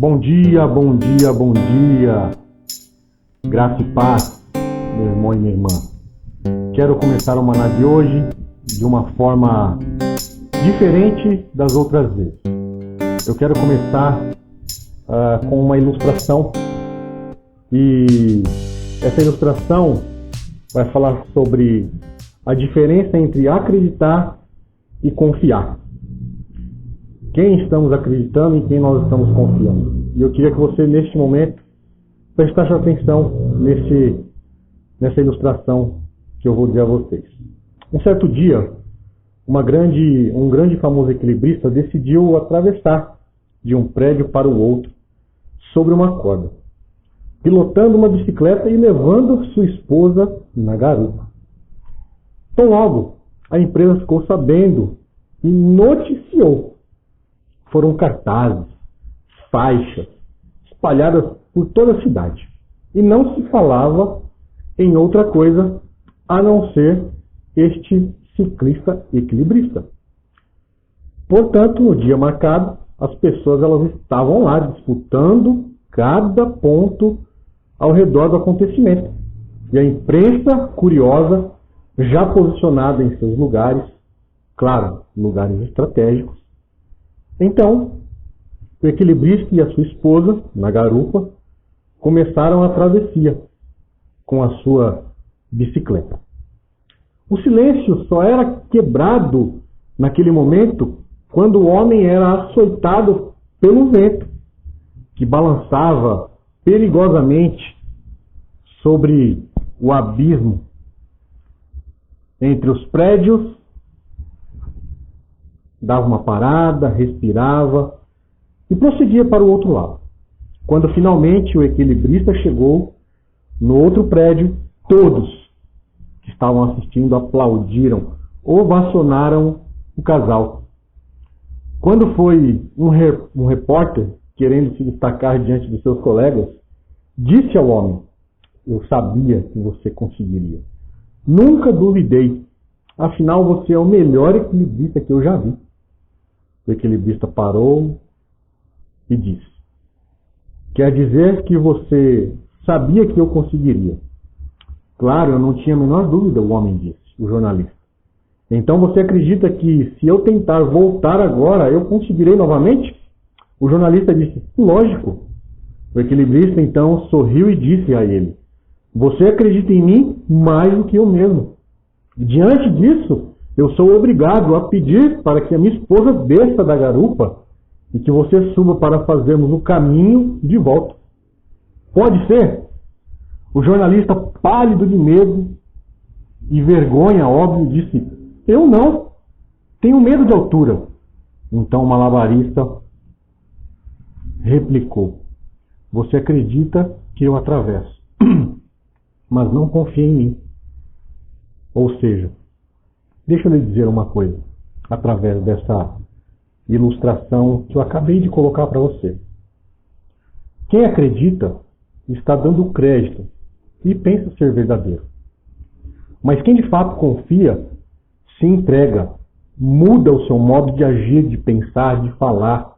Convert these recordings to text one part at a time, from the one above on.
Bom dia, bom dia, bom dia. Graça e paz, meu irmão e minha irmã. Quero começar o Maná de hoje de uma forma diferente das outras vezes. Eu quero começar com uma ilustração e essa ilustração vai falar sobre a diferença entre acreditar e confiar. Quem estamos acreditando e quem nós estamos confiando. E eu queria que você, neste momento, prestasse atenção nessa ilustração que eu vou dizer a vocês. Um certo dia, um grande famoso equilibrista decidiu atravessar de um prédio para o outro sobre uma corda, pilotando uma bicicleta e levando sua esposa na garupa. Tão logo, a empresa ficou sabendo e noticiou. Foram cartazes, faixas, espalhadas por toda a cidade. E não se falava em outra coisa a não ser este ciclista equilibrista. Portanto, no dia marcado, as pessoas elas estavam lá disputando cada ponto ao redor do acontecimento. E a imprensa curiosa, já posicionada em seus lugares, claro, lugares estratégicos. Então, o equilibrista e a sua esposa, na garupa, começaram a travessia com a sua bicicleta. O silêncio só era quebrado naquele momento quando o homem era açoitado pelo vento, que balançava perigosamente sobre o abismo entre os prédios. Dava uma parada, respirava e prosseguia para o outro lado. Quando finalmente o equilibrista chegou no outro prédio, todos que estavam assistindo aplaudiram, ovacionaram o casal. Quando foi um repórter, querendo se destacar diante dos seus colegas, disse ao homem: "Eu sabia que você conseguiria. Nunca duvidei. Afinal, você é o melhor equilibrista que eu já vi." O equilibrista parou e disse: "Quer dizer que você sabia que eu conseguiria?" "Claro, eu não tinha a menor dúvida", o homem disse, o jornalista. "Então você acredita que se eu tentar voltar agora, eu conseguirei novamente?" O jornalista disse: "Lógico." O equilibrista então sorriu e disse a ele: "Você acredita em mim mais do que eu mesmo. Diante disso, eu sou obrigado a pedir para que a minha esposa desça da garupa e que você suba para fazermos o caminho de volta. Pode ser?" O jornalista, pálido de medo e vergonha, óbvio, disse: "Eu não. Tenho medo de altura." Então o malabarista replicou: "Você acredita que eu atravesso, mas não confia em mim." Ou seja, deixa eu lhe dizer uma coisa, através dessa ilustração que eu acabei de colocar para você. Quem acredita está dando crédito e pensa ser verdadeiro. Mas quem de fato confia, se entrega, muda o seu modo de agir, de pensar, de falar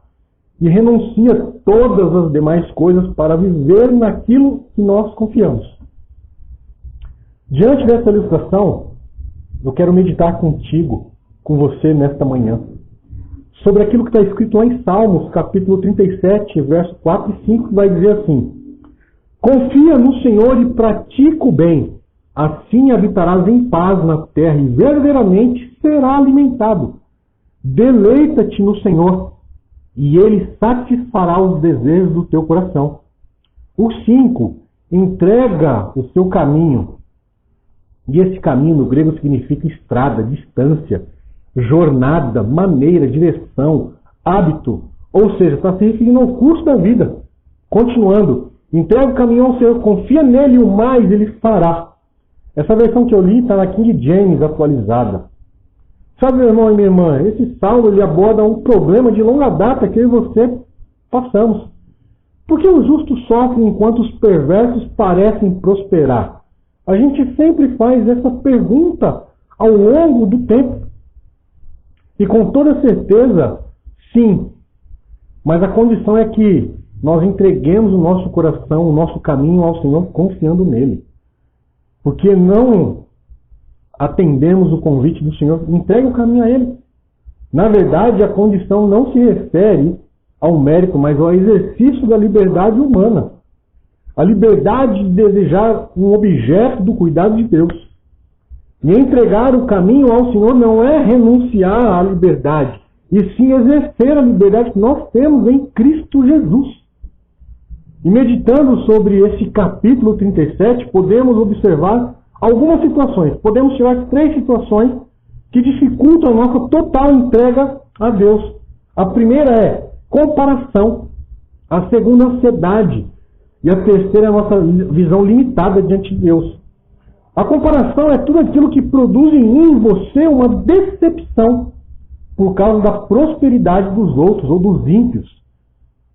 e renuncia todas as demais coisas para viver naquilo que nós confiamos. Diante dessa ilustração, eu quero meditar contigo, com você nesta manhã, sobre aquilo que está escrito lá em Salmos, capítulo 37, verso 4 e 5, que vai dizer assim: "Confia no Senhor e pratica o bem, assim habitarás em paz na terra e verdadeiramente será alimentado. Deleita-te no Senhor, e Ele satisfará os desejos do teu coração." O 5, entrega o seu caminho. E esse caminho no grego significa estrada, distância, jornada, maneira, direção, hábito. Ou seja, está se referindo ao curso da vida. Continuando, entrega o caminho ao Senhor, confia nele e o mais Ele fará. Essa versão que eu li está na King James atualizada. Sabe, meu irmão e minha irmã, esse salmo ele aborda um problema de longa data que eu e você passamos. Por que os justos sofrem enquanto os perversos parecem prosperar? A gente sempre faz essa pergunta ao longo do tempo. E com toda certeza, sim. Mas a condição é que nós entreguemos o nosso coração, o nosso caminho ao Senhor, confiando nele. Porque não atendemos o convite do Senhor, entregue o caminho a ele. Na verdade, a condição não se refere ao mérito, mas ao exercício da liberdade humana. A liberdade de desejar um objeto do cuidado de Deus. E entregar o caminho ao Senhor não é renunciar à liberdade, e sim exercer a liberdade que nós temos em Cristo Jesus. E meditando sobre esse capítulo 37, podemos observar algumas situações. Podemos tirar 3 situações que dificultam a nossa total entrega a Deus. A primeira é comparação. A segunda, ansiedade. E a terceira é a nossa visão limitada diante de Deus. A comparação é tudo aquilo que produz em mim e você uma decepção por causa da prosperidade dos outros, ou dos ímpios,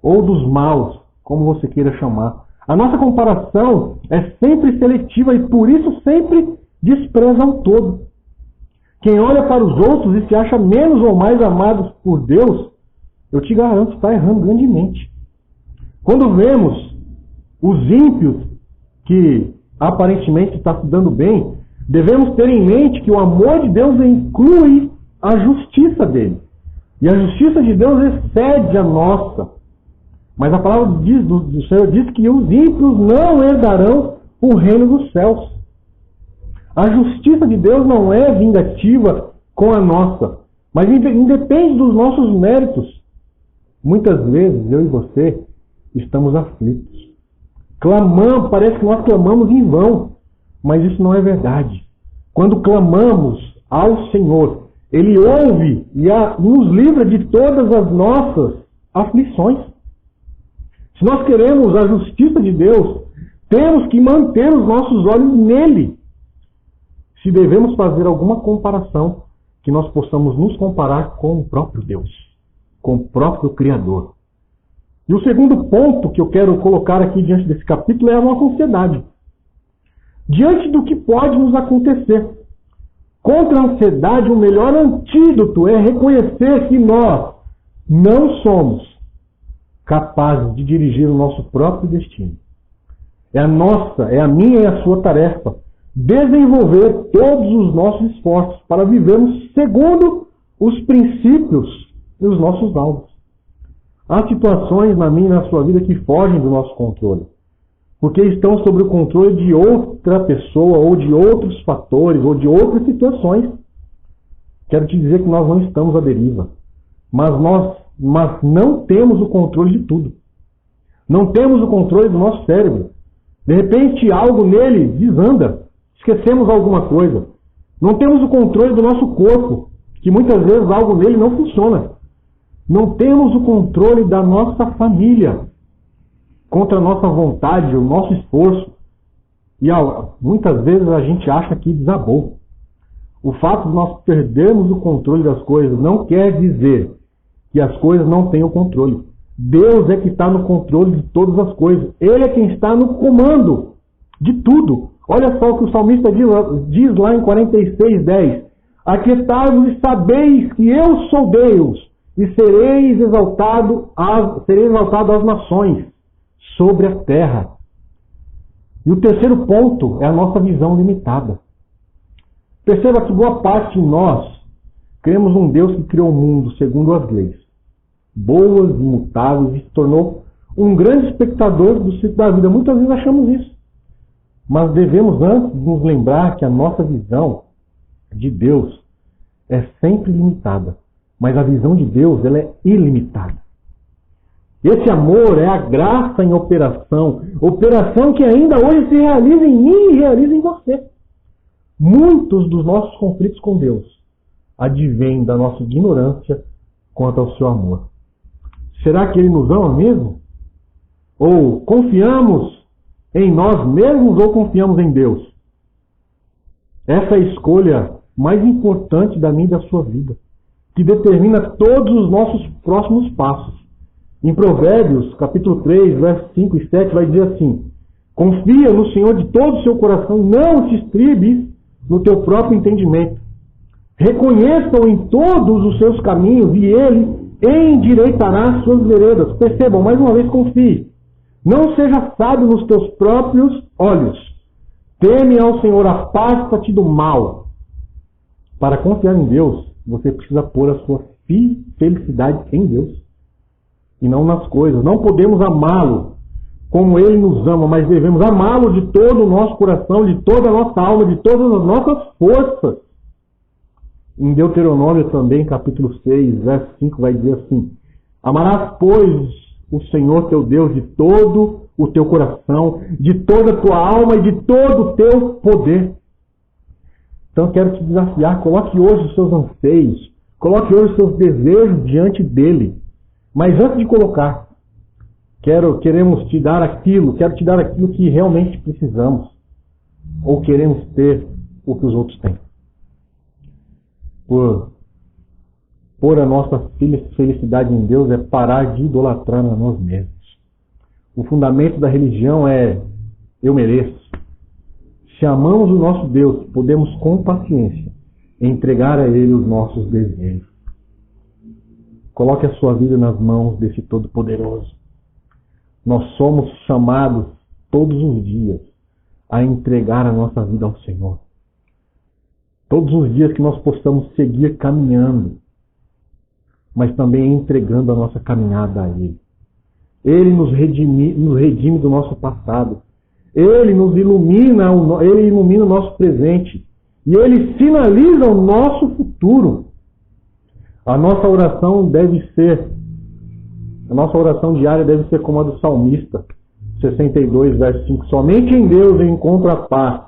ou dos maus, como você queira chamar. A nossa comparação é sempre seletiva e por isso sempre despreza o todo. Quem olha para os outros e se acha menos ou mais amados por Deus, eu te garanto, está errando grandemente. Quando vemos os ímpios que aparentemente está se dando bem, devemos ter em mente que o amor de Deus inclui a justiça dele. E a justiça de Deus excede a nossa. Mas a palavra do Senhor diz que os ímpios não herdarão o reino dos céus. A justiça de Deus não é vingativa com a nossa, mas independe dos nossos méritos. Muitas vezes eu e você estamos aflitos. Clamamos, parece que nós clamamos em vão, mas isso não é verdade. Quando clamamos ao Senhor, Ele ouve e nos livra de todas as nossas aflições. Se nós queremos a justiça de Deus, temos que manter os nossos olhos nele. Se devemos fazer alguma comparação, que nós possamos nos comparar com o próprio Deus, com o próprio Criador. E o segundo ponto que eu quero colocar aqui diante desse capítulo é a nossa ansiedade. Diante do que pode nos acontecer. Contra a ansiedade, o melhor antídoto é reconhecer que nós não somos capazes de dirigir o nosso próprio destino. É a nossa, é a minha e a sua tarefa desenvolver todos os nossos esforços para vivermos segundo os princípios e os nossos alvos. Há situações na minha e na sua vida que fogem do nosso controle, porque estão sob o controle de outra pessoa, ou de outros fatores, ou de outras situações. Quero te dizer que nós não estamos à deriva, mas não temos o controle de tudo. Não temos o controle do nosso cérebro. De repente, algo nele desanda. Esquecemos alguma coisa. Não temos o controle do nosso corpo, que muitas vezes algo nele não funciona. Não temos o controle da nossa família, contra a nossa vontade, o nosso esforço. E muitas vezes a gente acha que desabou. O fato de nós perdermos o controle das coisas não quer dizer que as coisas não têm o controle. Deus é que está no controle de todas as coisas. Ele é quem está no comando de tudo. Olha só o que o salmista diz lá em 46:10. Aquietai-vos e sabeis que eu sou Deus, e serei exaltado às nações sobre a terra. E o terceiro ponto é a nossa visão limitada. Perceba que boa parte de nós cremos um Deus que criou o mundo segundo as leis, boas, imutáveis, e se tornou um grande espectador do ciclo da vida. Muitas vezes achamos isso. Mas devemos antes nos lembrar que a nossa visão de Deus é sempre limitada. Mas a visão de Deus, ela é ilimitada. Esse amor é a graça em operação. Operação que ainda hoje se realiza em mim e realiza em você. Muitos dos nossos conflitos com Deus advêm da nossa ignorância quanto ao seu amor. Será que Ele nos ama mesmo? Ou confiamos em nós mesmos ou confiamos em Deus? Essa é a escolha mais importante da minha e da sua vida, que determina todos os nossos próximos passos. Em Provérbios, capítulo 3, versos 5 e 7, vai dizer assim: confia no Senhor de todo o seu coração, não te estribes no teu próprio entendimento. Reconheça-o em todos os seus caminhos e Ele endireitará as suas veredas. Percebam, mais uma vez, confie. Não seja sábio nos teus próprios olhos. Teme ao Senhor, afasta-te do mal. Para confiar em Deus, você precisa pôr a sua felicidade em Deus e não nas coisas. Não podemos amá-lo como Ele nos ama, mas devemos amá-lo de todo o nosso coração, de toda a nossa alma, de todas as nossas forças. Em Deuteronômio também, capítulo 6, verso 5, vai dizer assim: amarás, pois, o Senhor teu Deus de todo o teu coração, de toda a tua alma e de todo o teu poder. Então eu quero te desafiar, coloque hoje os seus anseios, coloque hoje os seus desejos diante dele. Mas antes de colocar, quero te dar aquilo que realmente precisamos. Ou queremos ter o que os outros têm. Pôr a nossa felicidade em Deus é parar de idolatrar a nós mesmos. O fundamento da religião é eu mereço. Se amamos o nosso Deus, podemos com paciência entregar a Ele os nossos desejos. Coloque a sua vida nas mãos desse Todo-Poderoso. Nós somos chamados todos os dias a entregar a nossa vida ao Senhor. Todos os dias que nós possamos seguir caminhando, mas também entregando a nossa caminhada a Ele. Ele nos redime do nosso passado. Ele nos ilumina, Ele ilumina o nosso presente. E Ele sinaliza o nosso futuro. A nossa oração diária deve ser como a do salmista, 62, verso 5. Somente em Deus eu encontro a paz,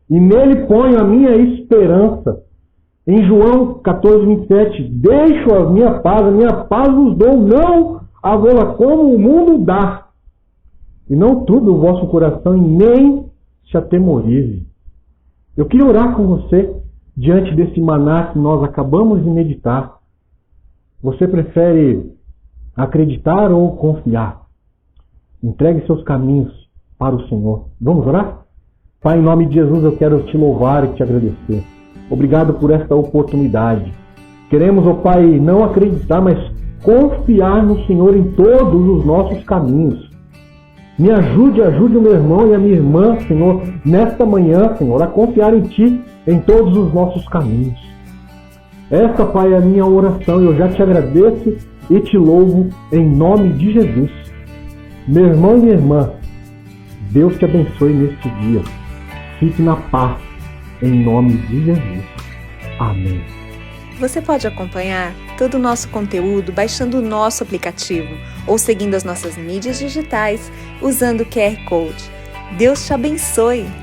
e nele ponho a minha esperança. Em João 14, 27, deixo a minha paz vos dou, não a vô-la como o mundo dá. E não turbe o vosso coração e nem se atemorize. Eu queria orar com você diante desse maná que nós acabamos de meditar. Você prefere acreditar ou confiar? Entregue seus caminhos para o Senhor. Vamos orar? Pai, em nome de Jesus, eu quero te louvar e te agradecer. Obrigado por esta oportunidade. Queremos, ó Pai, não acreditar, mas confiar no Senhor em todos os nossos caminhos. Me ajude o meu irmão e a minha irmã, Senhor, nesta manhã, Senhor, a confiar em Ti em todos os nossos caminhos. Esta, Pai, é a minha oração. Eu já te agradeço e te louvo em nome de Jesus. Meu irmão e minha irmã, Deus te abençoe neste dia. Fique na paz, em nome de Jesus. Amém. Você pode acompanhar todo o nosso conteúdo baixando o nosso aplicativo ou seguindo as nossas mídias digitais usando o QR Code. Deus te abençoe!